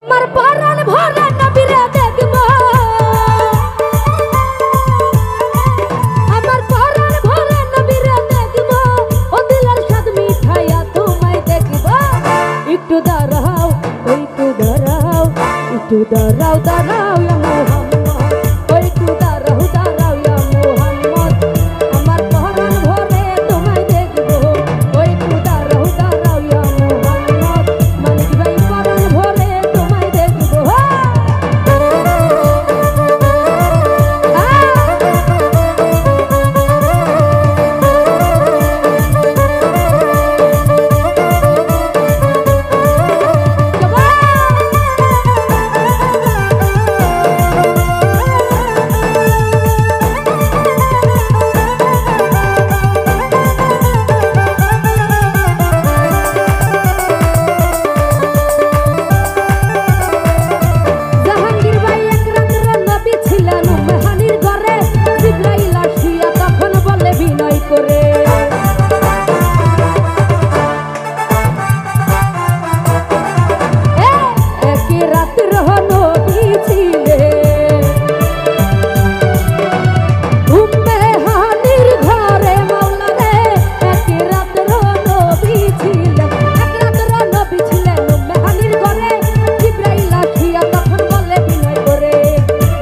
আমার পরাণ ভরা নবীরে দেখব, আমার পরাণ ভরা নবীরে দেখব, ও দিলের স্বাদ মিঠাইয়া তোমায় দেখব। একটু দাঁড়াও, একটু দাঁড়াও, একটু দাঁড়াও, দাঁড়াও ইয়া মুহাম্মদ, একটু দাঁড়াও, দাঁড়াও ইয়া মুহাম্মদ। আমার পরাণ ভরে তোমায় দেখব, একটু দাঁড়াও, দাঁড়াও ইয়া মুহাম্মদ। মানিক ভাই পরাণ ভরে তোমায় দেখব। জাহাঙ্গীর ভাই এক রাতের নবী ছিলেন মেহানির ঘরে, জিবরাইল আসিয়া তখন বলে বিনয় করে, এক রাতের নবী ছিলেন মেহানির ঘরে মাওলা রে, এক রাতের নবী ছিলেন, এক রাতের নবী ছিলেন মেহানির ঘরে, জিবরাইল আসিয়া তখন বলে বিনয় করে,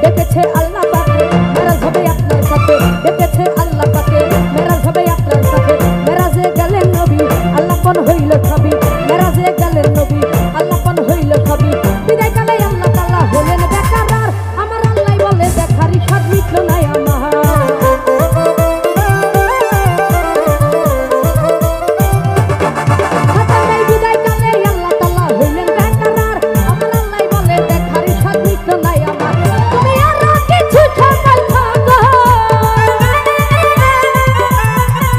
ডেকেছে আল্লাহ পাকে মেরাজ হবে আপনার সাথে, ডেকেছে আল্লাহ পাকে মেরাজ হবে আপনার সাথে। মেরাজে গেলেন নবী আল্লাহপন হইল ছবি, মেরাজে গেলেন নবী আল্লাহপন হইল ছবি। বিদায় কালে আল্লাহ তাআলা হলেন বেকারার, আমার আল্লাহ বলে দেখারই স্বাদ মিটল না আমার। হাসান ভাই বিদায় কালে আল্লাহ তাআলা হইলেন বেকারার, আমার আল্লাহ বলে দেখারই স্বাদ মিটল না আমার। তুমি আরো কিছু সময় থাকো,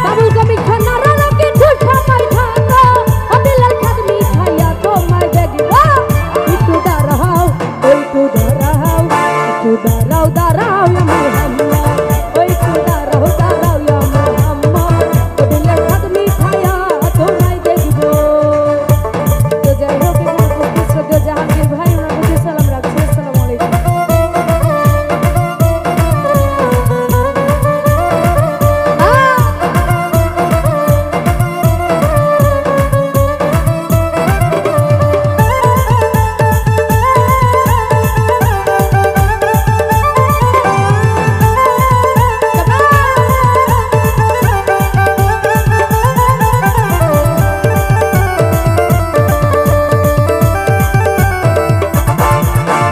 বাবুল কমিশনার আরো কিছু সময় থাকো, ও দিলের স্বাদ মিঠাইয়া তোমায় দেখব। একটু দাঁড়াও, একটু দাঁড়াও, একটু দাঁড়াও, দাঁড়াও ইয়া মুহাম্মদ, একটু দাঁড়াও, দাঁড়াও ইয়া মুহাম্মদ, ও দিলের স্বাদ মিঠাইয়া তোমায় দেখব। তো যাই হোক, এখানে উপস্থিত শ্রদ্ধেয় জাহাঙ্গীর ভাই ওনার প্রতি সালাম রাখছি। আসসালামু আলাইকুম।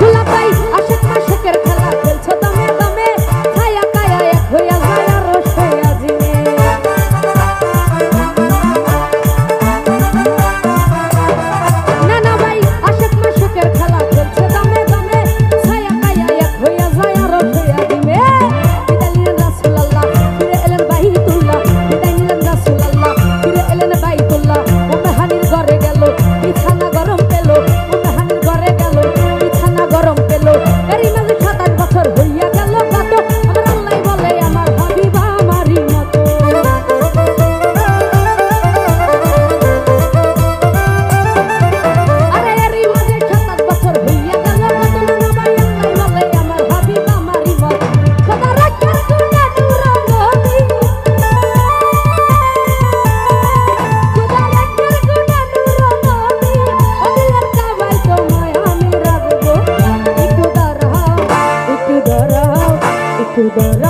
দুলাভাই আশিক মাশিকের খেলা খেলছো দমে দমে, ছায়া কায়া এক হইয়া যায় আর রস হইয়া জিনে। নানা ভাই আশিক মাশিকের খেলা খেলছো দমে দমে, ছায়া কায়া এক হইয়া যায় আর রস হইয়া জিনে। বিদায় নিলেন রাসূলুল্লাহ, ফিরে এলেন বাইতুল্লাহ, বিদায় নিলেন রাসূলুল্লাহ, ফিরে এলেন বাইতুল্লাহ। ও মেহানির ঘরে গেল, বিছানা গরম পেল, ও মেহানির ঘরে গেল, বিছানা গরম পেল। এরই মাঝে 27 বছর হইয়া গেল কত, আমার আল্লাহ বলে আমার হাবিবা আমারই মতো। আরে এরই মাঝে 27 বছর হইয়া গেল কত, নানা ভাই আল্লাহ বলে আমার হাবিবা আমারই মতো। খোদা রাখার গুণে নূর নবী, খোদা রাখার গুণে নূর নবী, ও দিলের কাবায় তোমায় আমি রাখবো। একটু দাঁড়াও, একটু দাঁড়াও, একটু দাঁড়াও।